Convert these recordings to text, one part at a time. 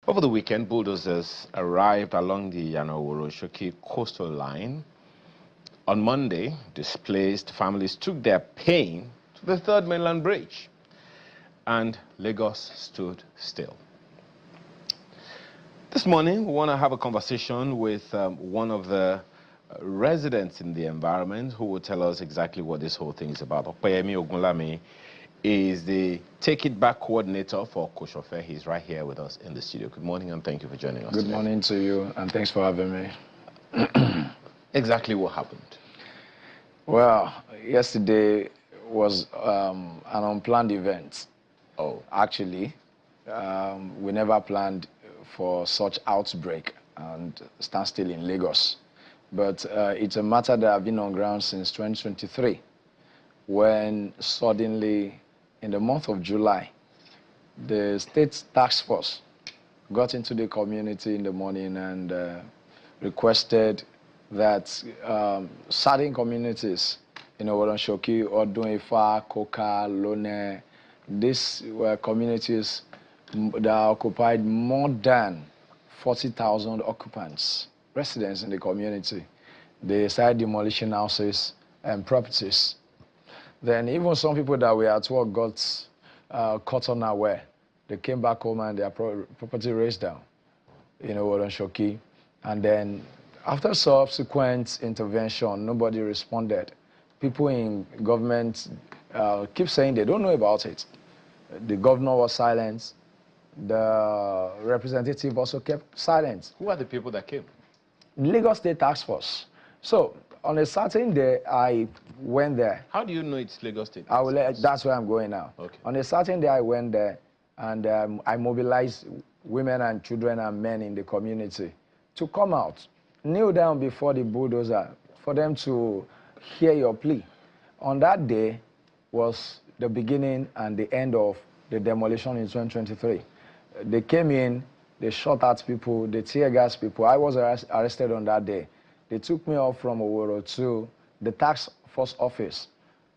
Over the weekend, bulldozers arrived along the Oworonshoki coastal line. On Monday, displaced families took their pain to the Third Mainland Bridge, and Lagos stood still. This morning, we want to have a conversation with one of the residents in the environment who will tell us exactly what this whole thing is about. Opeyemi Ogunlami is the Take It Back coordinator for Koshofe. He's right here with us in the studio. Good morning and thank you for joining us. Good morning to you and thanks for having me. Exactly what happened? Well, yesterday was an unplanned event. Oh. Actually, we never planned for such outbreak and standstill in Lagos. But it's a matter that has been on ground since 2023, when suddenly, in the month of July, the state task force got into the community in the morning and requested that certain communities in Oworonshoki, Odun-Ifa, Koka, Lone, these were communities that occupied more than 40,000 occupants, residents in the community. They started demolishing houses and properties. Then even some people that were at work got caught unaware. They came back home and their property raised down in Oworonshoki. And then after subsequent intervention, nobody responded. People in government keep saying they don't know about it. The governor was silent. The representative also kept silent. Who are the people that came? Lagos State Task Force. So on a certain day, I went there. How do you know it's Lagos State? That's where I'm going now. Okay. On a certain day, I went there and I mobilized women and children and men in the community to come out, kneel down before the bulldozer for them to hear your plea. On that day was the beginning and the end of the demolition in 2023. They came in, they shot at people, they tear gas people. I was arrested on that day. They took me off from Oworo to the task force office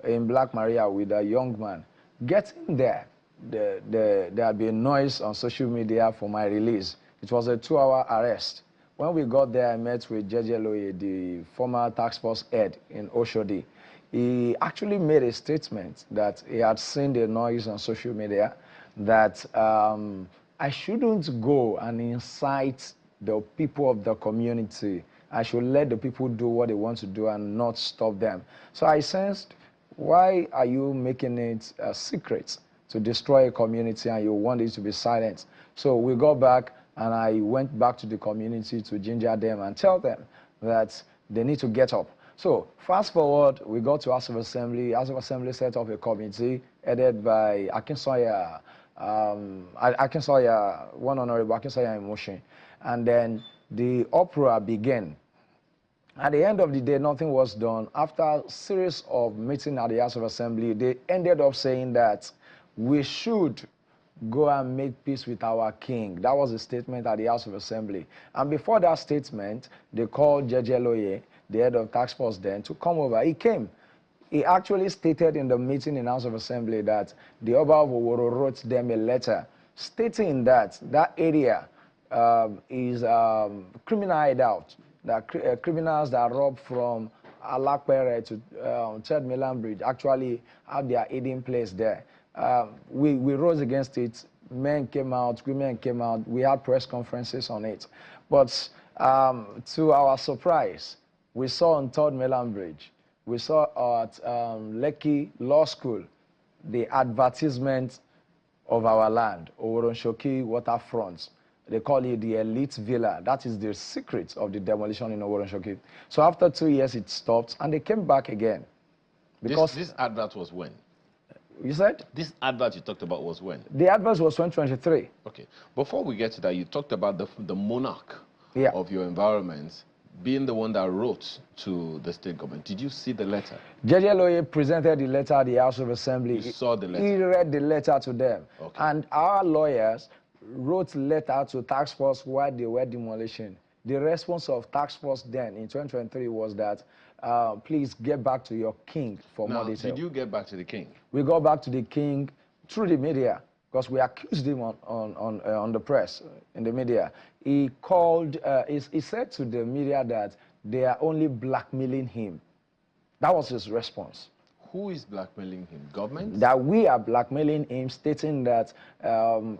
in Black Maria with a young man. Getting there, there had been noise on social media for my release. It was a 2-hour arrest. When we got there, I met with Jeje Loye, the former task force head in Oshodi. He actually made a statement that he had seen the noise on social media, that I shouldn't go and incite the people of the community. I should let the people do what they want to do and not stop them. So I sensed, why are you making it a secret to destroy a community and you want it to be silent? So we got back and I went back to the community to ginger them and tell them that they need to get up. So fast forward, we got to House of Assembly. House of Assembly set up a committee headed by Akinsoya, one Honorable Akinsoya in motion. And then the uproar began. At the end of the day, nothing was done. After a series of meetings at the House of Assembly, they ended up saying that we should go and make peace with our king. That was a statement at the House of Assembly. And before that statement, they called Jeje Loye, the head of task force then, to come over. He came. He actually stated in the meeting in House of Assembly that the Oba of Oworo wrote them a letter stating that that area is criminal hideout, that criminals that rob from Alakpere to Third Mainland Bridge actually have their hiding place there. We rose against it. Men came out, women came out. We had press conferences on it. But to our surprise, we saw on Third Mainland Bridge, we saw at Lekki Law School, the advertisement of our land, Oworonshoki waterfront. They call it the elite villa. That is the secret of the demolition in Oworonshoki. So after 2 years, it stopped, and they came back again. Because this advert was when? You said? This advert you talked about was when? The advert was 2023. Okay. Before we get to that, you talked about the monarch of your environment being the one that wrote to the state government. Did you see the letter? Jeje Loye presented the letter at the House of Assembly. You saw the letter? He read the letter to them. Okay. And our lawyers wrote letter to task force while they were demolishing. The response of task force then in 2023 was that please get back to your king for more details. Did you get back to the king? We got back to the king through the media. because we accused him on the press, in the media. He called, he said to the media that they are only blackmailing him. That was his response. Who is blackmailing him? Government? That we are blackmailing him, stating that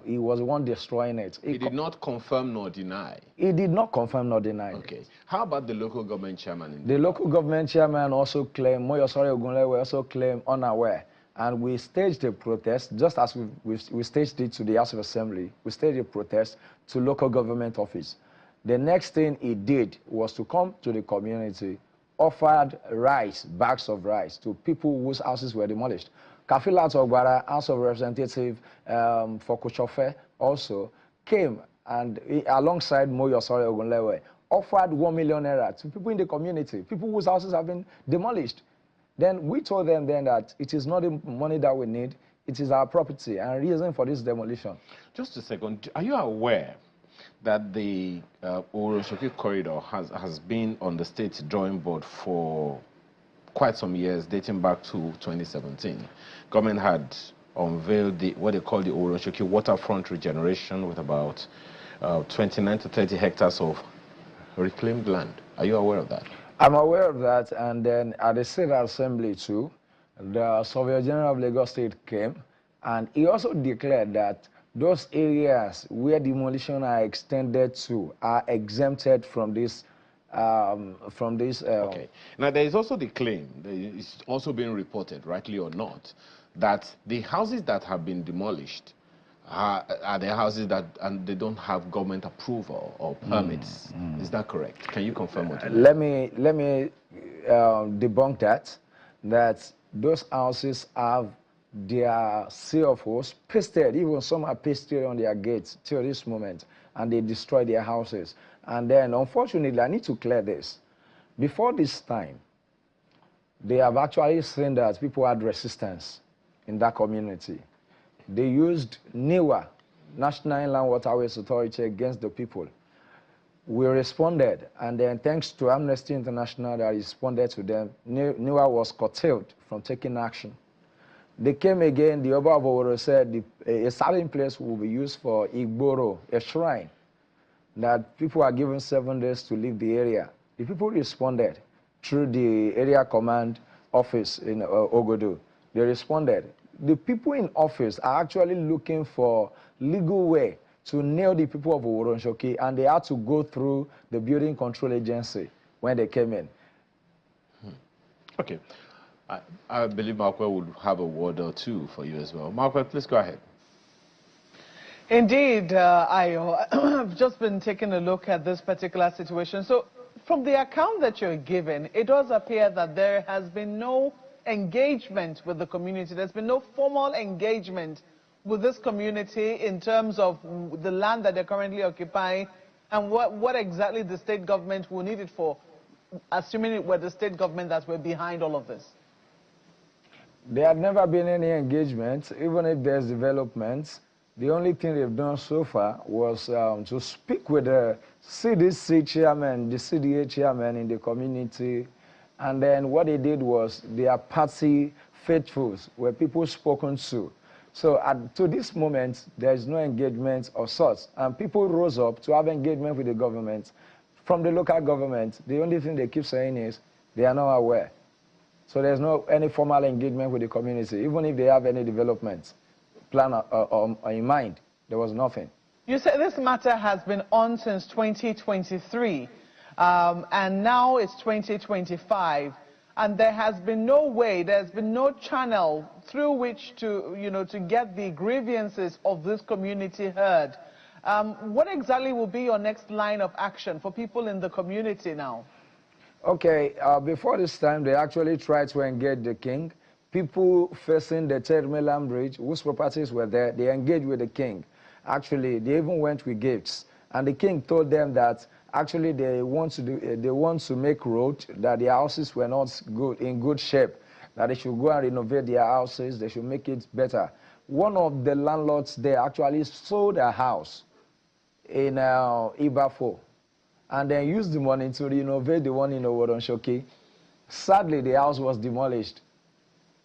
he was the one destroying it. He did not confirm nor deny. He did not confirm nor deny. Okay. How about the local government chairman? The local government chairman also claimed, Moyosori Ogunlewe also claimed unaware. And we staged a protest, just as we staged it to the House of Assembly. We staged a protest to local government office. The next thing he did was to come to the community, offered rice, bags of rice, to people whose houses were demolished. Kafilat Ogbara, House of Representatives for Kochofe, also came and alongside Moyosori Ogunlewe, offered 1 million naira to people in the community, people whose houses have been demolished. Then we told them then that it is not the money that we need, it is our property and reason for this demolition. Just a second, are you aware that the Oworonshoki corridor has been on the state drawing board for quite some years, dating back to 2017? Government had unveiled what they call the Oworonshoki waterfront regeneration with about 29 to 30 hectares of reclaimed land. Are you aware of that? I'm aware of that, and then at the State Assembly too, the Surveyor General of Lagos State came, and he also declared that those areas where demolition are extended to are exempted from this. Okay. Now there is also the claim, it's also being reported, rightly or not, that the houses that have been demolished are the houses that and they don't have government approval or permits. Is that correct? Can you confirm what you mean? Let me debunk that. That those houses have their CFOs pasted, even some are pasted on their gates till this moment, and they destroy their houses. And then, unfortunately, I need to clear this. Before this time, they have actually seen that people had resistance in that community. They used NIWA, National Inland Waterways Authority, against the people. We responded, and then thanks to Amnesty International that responded to them, NIWA was curtailed from taking action. They came again, the Oba of Oworo said a certain place will be used for Igboro, a shrine, that people are given 7 days to leave the area. The people responded through the area command office in Ogodo. They responded. The people in office are actually looking for legal way to nail the people of Oworonshoki, and they had to go through the building control agency when they came in. Okay. I believe Marquette would have a word or two for you as well. Marquette, please go ahead. Indeed, I've just been taking a look at this particular situation. So from the account that you're given, it does appear that there has been no engagement with the community. There's been no formal engagement with this community in terms of the land that they're currently occupying and what exactly the state government will need it for, assuming it were the state government that were behind all of this. There had never been any engagement, even if there's developments. The only thing they've done so far was to speak with the CDC chairman, the CDA chairman in the community, and then what they did was their party faithfuls were people spoken to. So to this moment, there is no engagement of sorts, and people rose up to have engagement with the government. From the local government, the only thing they keep saying is they are not aware. So there's no any formal engagement with the community, even if they have any development plan in mind. There was nothing. You said this matter has been on since 2023, and now it's 2025, and there has been no way, there's been no channel through which to, to get the grievances of this community heard. What exactly will be your next line of action for people in the community now? Okay, before this time, they actually tried to engage the king. People facing the Termelan Bridge, whose properties were there, they engaged with the king. Actually, they even went with gifts. And the king told them that actually they want to make road, that their houses were not in good shape, that they should go and renovate their houses, they should make it better. One of the landlords there actually sold a house in Ibafo, and then used the money to renovate the one in Oworonshoki. Sadly, the house was demolished.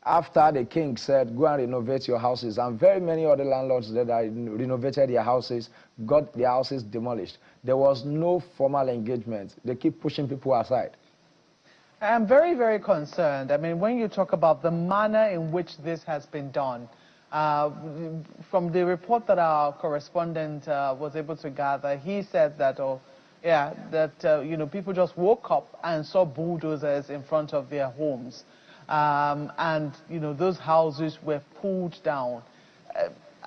after the king said, go and renovate your houses, and very many other landlords that renovated their houses, got their houses demolished. There was no formal engagement. They keep pushing people aside. I'm very, very concerned. I mean, when you talk about the manner in which this has been done, from the report that our correspondent was able to gather, he said that, you know, people just woke up and saw bulldozers in front of their homes. And, you know, those houses were pulled down.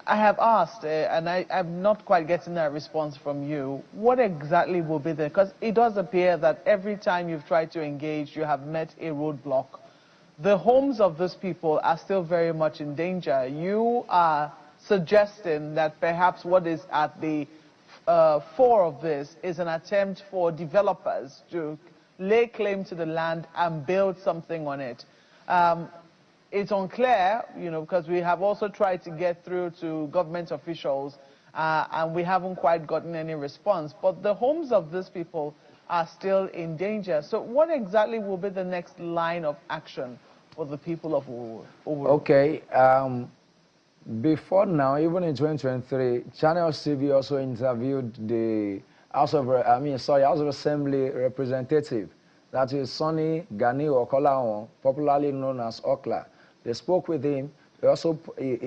I have asked, and I'm not quite getting a response from you, what exactly will be there? Because it does appear that every time you've tried to engage, you have met a roadblock. The homes of those people are still very much in danger. You are suggesting that perhaps what is at the fore of this is an attempt for developers to lay claim to the land and build something on it. It's unclear, you know, because we have also tried to get through to government officials and we haven't quite gotten any response. But the homes of these people are still in danger. So what exactly will be the next line of action for the people of Oworonshoki? Okay. Before now, even in 2023, Channel CV also interviewed the House of Assembly representative. That is Sonny Gani Okolawon, popularly known as Okla. They spoke with him. He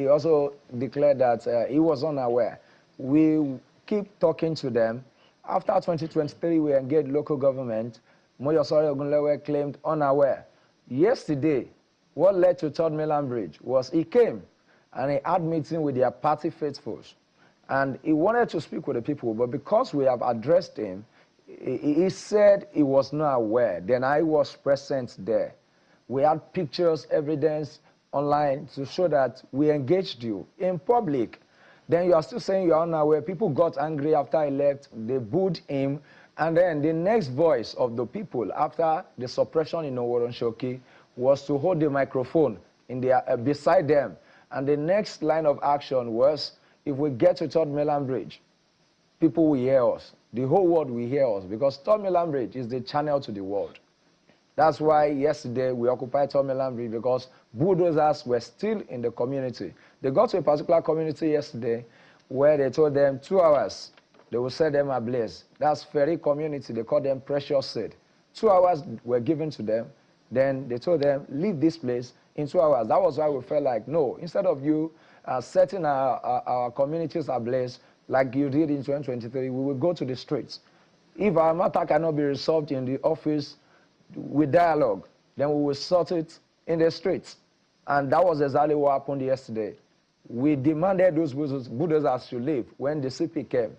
also declared that he was unaware. We keep talking to them. After 2023, we engaged local government. Moyosori Ogunlewe claimed unaware. Yesterday, what led to Third Mainland Bridge was he came and he had meeting with their party faithfuls. And he wanted to speak with the people, but because we have addressed him, he said he was not aware. Then I was present there. We had pictures, evidence online to show that we engaged you in public. Then you are still saying you are unaware. People got angry after he left. They booed him. And then the next voice of the people after the suppression in Oworonshoki was to hold the microphone in their, beside them. And the next line of action was, if we get to Third Mainland Bridge, people will hear us. The whole world will hear us, because Third Mainland Bridge is the channel to the world. That's why yesterday we occupied Third Mainland Bridge, because bulldozers were still in the community. They got to a particular community yesterday where they told them 2 hours, they will set them ablaze. That's Ferry community, they call them precious seed. 2 hours were given to them. Then they told them, leave this place in 2 hours. That was why we felt like, no, instead of you setting our communities ablaze like you did in 2023, we will go to the streets. If our matter cannot be resolved in the office with dialogue, then we will sort it in the streets. And that was exactly what happened yesterday. We demanded those bulldozers to leave when the CP came,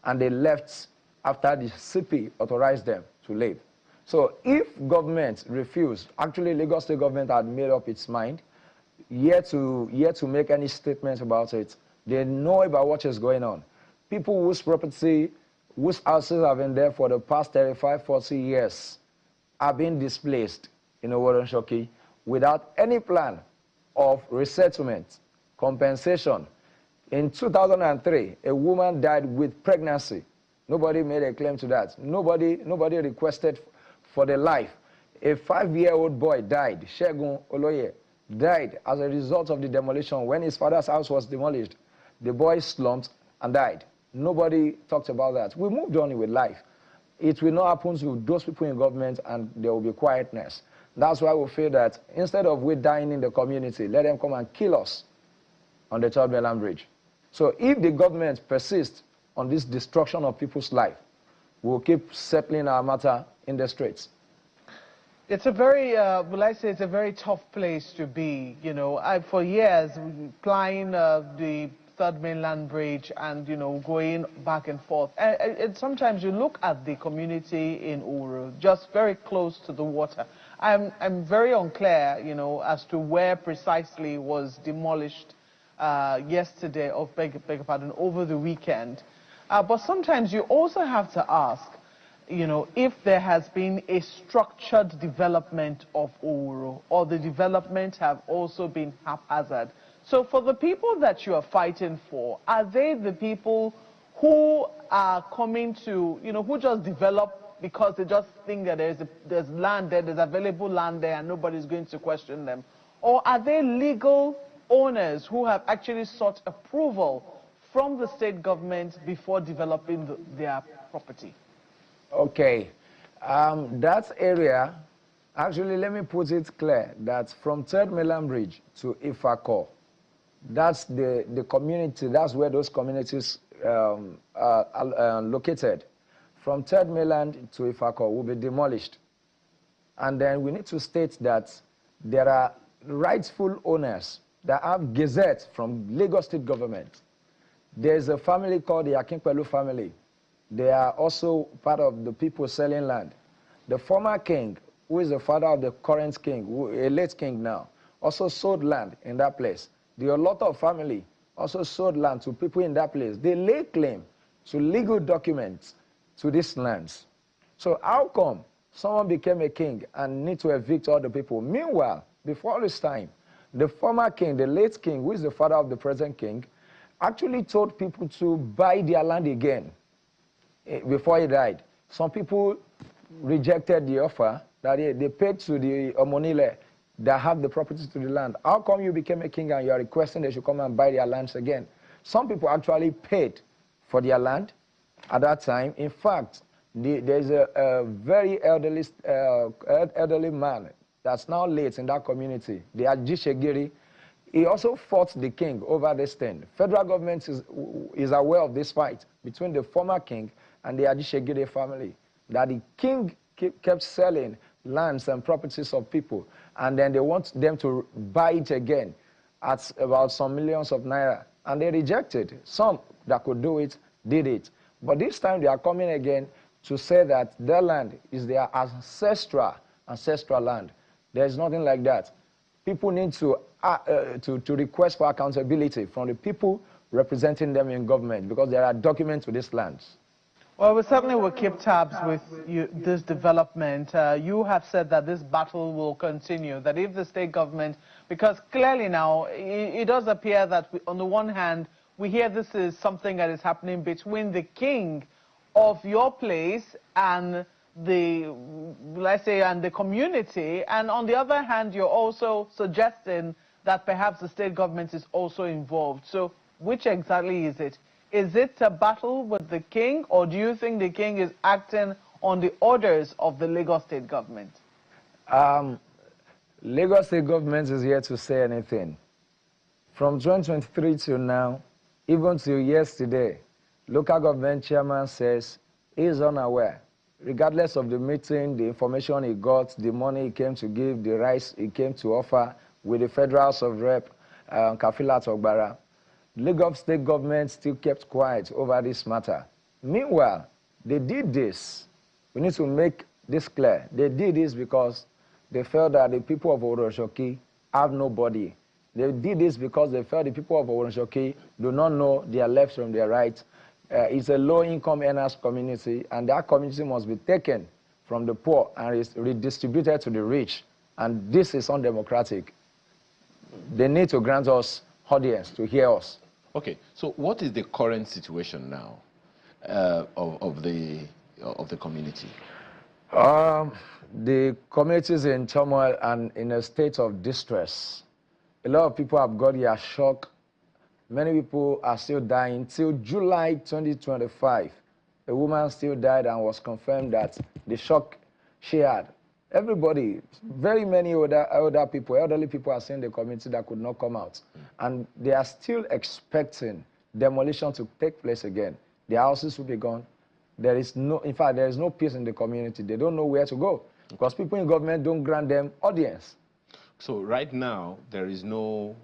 and they left after the CP authorized them to leave. So if government refused, actually Lagos State government had made up its mind, yet to make any statement about it. They know about what is going on. People whose property, whose houses have been there for the past 35, 40 years are being displaced in Oworonshoki without any plan of resettlement, compensation. In 2003, a woman died with pregnancy. Nobody made a claim to that. Nobody requested for the life. A 5-year-old boy died, Shegun Oloye, died as a result of the demolition. When his father's house was demolished, the boy slumped and died. Nobody talked about that. We moved on with life. It will not happen to those people in government, and there will be quietness. That's why we feel that instead of we dying in the community, let them come and kill us on the Third Mainland Bridge. So if the government persists on this destruction of people's life, we'll keep settling our matter in the streets. It's a very, it's a very tough place to be. You know, for years, flying the Third Mainland Bridge and, you know, going back and forth. And sometimes you look at the community in Uru, just very close to the water. I'm very unclear, you know, as to where precisely was demolished yesterday, over the weekend. But sometimes you also have to ask, you know, if there has been a structured development of Uru, or the development have also been haphazard. So for the people that you are fighting for, are they the people who are coming to, you know, who just develop because they just think that there's land there, there's available land there, and nobody's going to question them? or are they legal owners who have actually sought approval from the state government before developing their property? Okay, that area, actually, let me put it clear that from Third Mainland Bridge to Ifako, that's the community, that's where those communities are located. From Third Mainland to Ifako will be demolished. And then we need to state that there are rightful owners that have gazette from Lagos State government. There's a family called the Akinpelu family. They are also part of the people selling land. The former king, who is the father of the current king, a late king now, also sold land in that place. The Oloto family also sold land to people in that place. They lay claim to legal documents to these lands. So how come someone became a king and need to evict all the people? Meanwhile, before this time, the former king, the late king, who is the father of the present king, actually told people to buy their land again before he died. Some people rejected the offer that they paid to the Omonile that have the property to the land. How come you became a king and you are requesting they should come and buy their lands again? Some people actually paid for their land at that time. In fact, there's a very elderly man that's now late in that community, the Ajishegiri. He also fought the king over this thing. Federal government is aware of this fight between the former king and the Ajishegiri family, that the king kept selling lands and properties of people, and then they want them to buy it again at about some millions of naira, and they rejected. Some that could do it did it, but this time they are coming again to say that their land is their ancestral land. There is nothing like that. People need to request for accountability from the people representing them in government, because there are documents to these lands. Well, we certainly will keep tabs with this development. You have said that this battle will continue, that if the state government, because clearly now it does appear that on the one hand, we hear this is something that is happening between the king of your place and the, let's say, and the community, and on the other hand, you're also suggesting that perhaps the state government is also involved. So which exactly is it? Is it a battle with the king, or do you think the king is acting on the orders of the Lagos state government? Lagos state government is here to say anything. From 2023 till now, even till yesterday, local government chairman says he is unaware. Regardless of the meeting, the information he got, the money he came to give, the rights he came to offer with the Federal House of Rep, Kafila Togbara, Lagos state government still kept quiet over this matter. Meanwhile, they did this. We need to make this clear. They did this because they felt that the people of Oworonshoki have nobody. They did this because they felt the people of Oworonshoki do not know their left from their right. It's a low-income earners community, and that community must be taken from the poor and redistributed to the rich. And this is undemocratic. They need to grant us audience to hear us. Okay, so what is the current situation now of the community? The community is in turmoil and in a state of distress. A lot of people have got their shock. Many people are still dying. Till July 2025, a woman still died and was confirmed that the shock she had. Everybody, very many elderly people are saying the community that could not come out. And they are still expecting demolition to take place again. Their houses will be gone. There is no, in fact, there is no peace in the community. They don't know where to go because people in government don't grant them audience. So right now, there is no,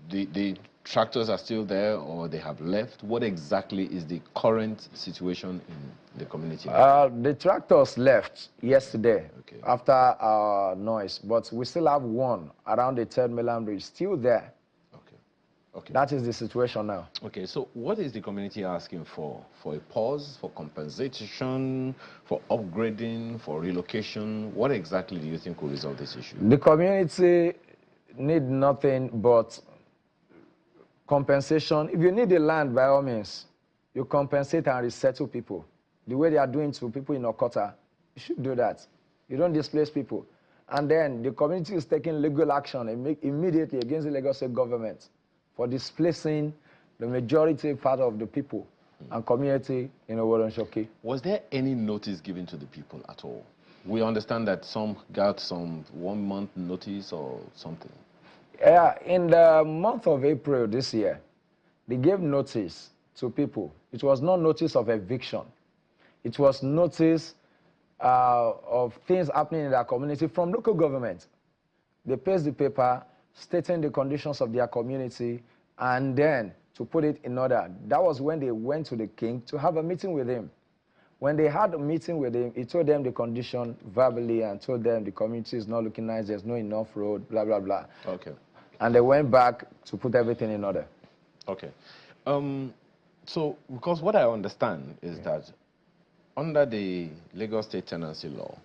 the tractors are still there or they have left. What exactly is the current situation in the community? The tractors left yesterday, okay, after our noise, but we still have one around the Third Mainland Bridge still there. Okay. Okay. That is the situation now. Okay, so what is the community asking for? For a pause, for compensation, for upgrading, for relocation? What exactly do you think will resolve this issue? The community need nothing but compensation. If you need the land, by all means, you compensate and resettle people. The way they are doing to people in Okota, you should do that. You don't displace people. And then the community is taking legal action immediately against the Lagos State government for displacing the majority part of the people and community in Oworonshoki. Was there any notice given to the people at all? We understand that some got some 1 month notice or something. Yeah, in the month of April this year, they gave notice to people. It was not notice of eviction. It was notice of things happening in their community from local government. They placed the paper stating the conditions of their community and then to put it in order. That was when they went to the king to have a meeting with him. When they had a meeting with him, he told them the condition verbally and told them the community is not looking nice, there's no enough road, blah, blah, blah. Okay. And they went back to put everything in order. Okay. So, because what I understand is that under the Lagos State Tenancy Law,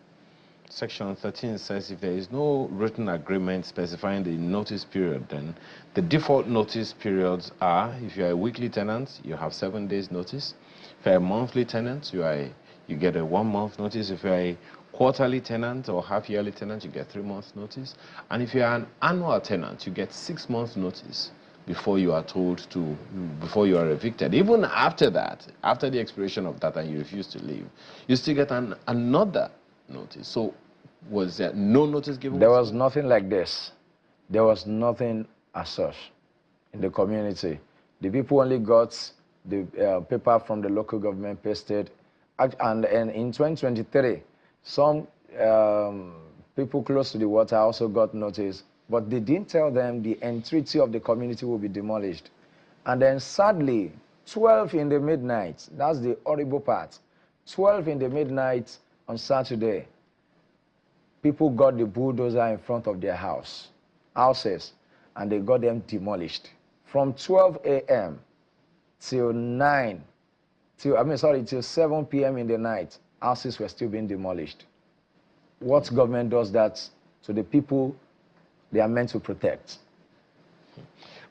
Section 13 says if there is no written agreement specifying the notice period, then the default notice periods are, if you're a weekly tenant, you have 7 days notice. If you're a monthly tenant, you get a 1 month notice. If you're a quarterly tenant or half-yearly tenant, you get 3 months notice. And if you're an annual tenant, you get 6 months notice before you are told to, before you are evicted. Even after that, after the expiration of that and you refuse to leave, you still get another notice. So was there no notice given? There was nothing like this. There was nothing as such in the community. The people only got the paper from the local government pasted. And in 2023, some people close to the water also got notice, but they didn't tell them the entirety of the community will be demolished. And then sadly, 12 in the midnight, that's the horrible part, 12 in the midnight on Saturday, people got the bulldozer in front of their houses, and they got them demolished. From 12 a.m. till 7 p.m. in the night, houses were still being demolished. What government does that to the people they are meant to protect?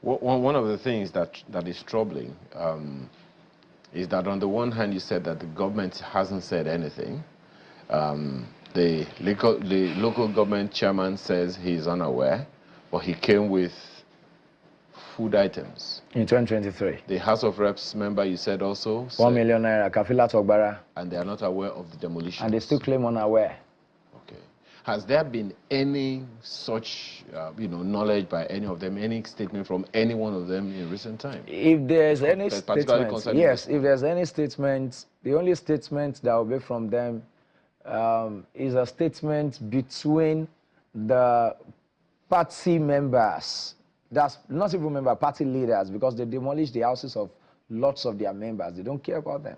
One of the things that is troubling is that on the one hand you said that the government hasn't said anything. The local government chairman says he's unaware, but he came with food items. In 2023. The House of Reps member, you said also. 1 million naira, Kafila Togbara. And they are not aware of the demolition. And they still claim unaware. Okay. Has there been any such, knowledge by any of them, any statement from any one of them in recent time? If there's any statement, yes, if there's any statement, the only statement that will be from them is a statement between the party members. That's not even member, party leaders, because they demolish the houses of lots of their members. They don't care about them.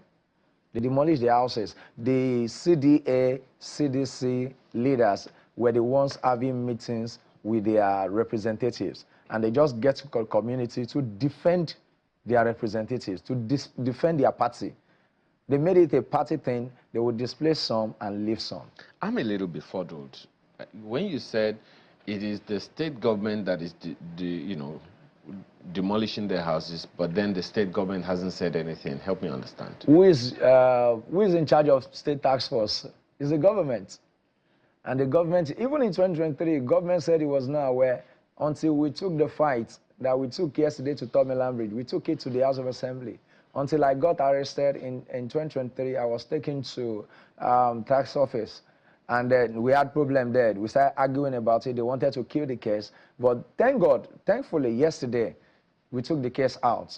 They demolish the houses. The CDA, CDC leaders were the ones having meetings with their representatives. And they just get to the community to defend their representatives, to defend their party. They made it a party thing. They would displace some and leave some. I'm a little befuddled. When you said it is the state government that is, demolishing their houses, but then the state government hasn't said anything. Help me understand. Who is in charge of state task force? It's the government. And the government, even in 2023, government said it was not aware until we took the fight that we took yesterday to Tomiland Bridge. We took it to the House of Assembly. Until I got arrested in 2023, I was taken to tax office. And then we had problem there. We started arguing about it. They wanted to kill the case. But thank God, thankfully, yesterday, we took the case out.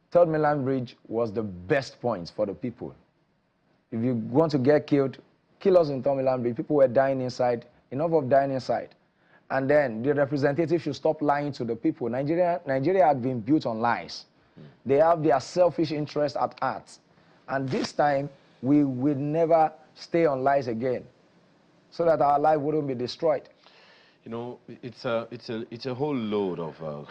Third Mainland Bridge was the best point for the people. If you want to get killed, kill us in Third Mainland Bridge. People were dying inside, enough of dying inside. And then the representatives should stop lying to the people. Nigeria had been built on lies. They have their selfish interest at heart. And this time, we will never stay on lies again, so that our life wouldn't be destroyed. You know, it's a whole load of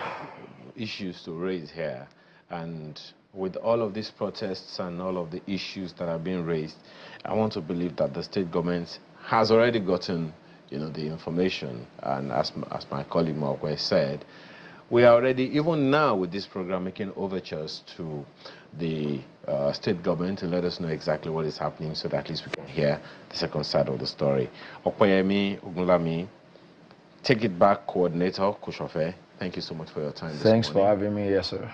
issues to raise here, and with all of these protests and all of the issues that are being raised, I want to believe that the state government has already gotten, the information. And as my colleague Mark said, We are already, even now with this program, making overtures to the state government to let us know exactly what is happening so that at least we can hear the second side of the story. Okoyemi Ogunlami, Take It Back coordinator, Kushofe, thank you so much for your time this morning. Thanks for having me here, sir.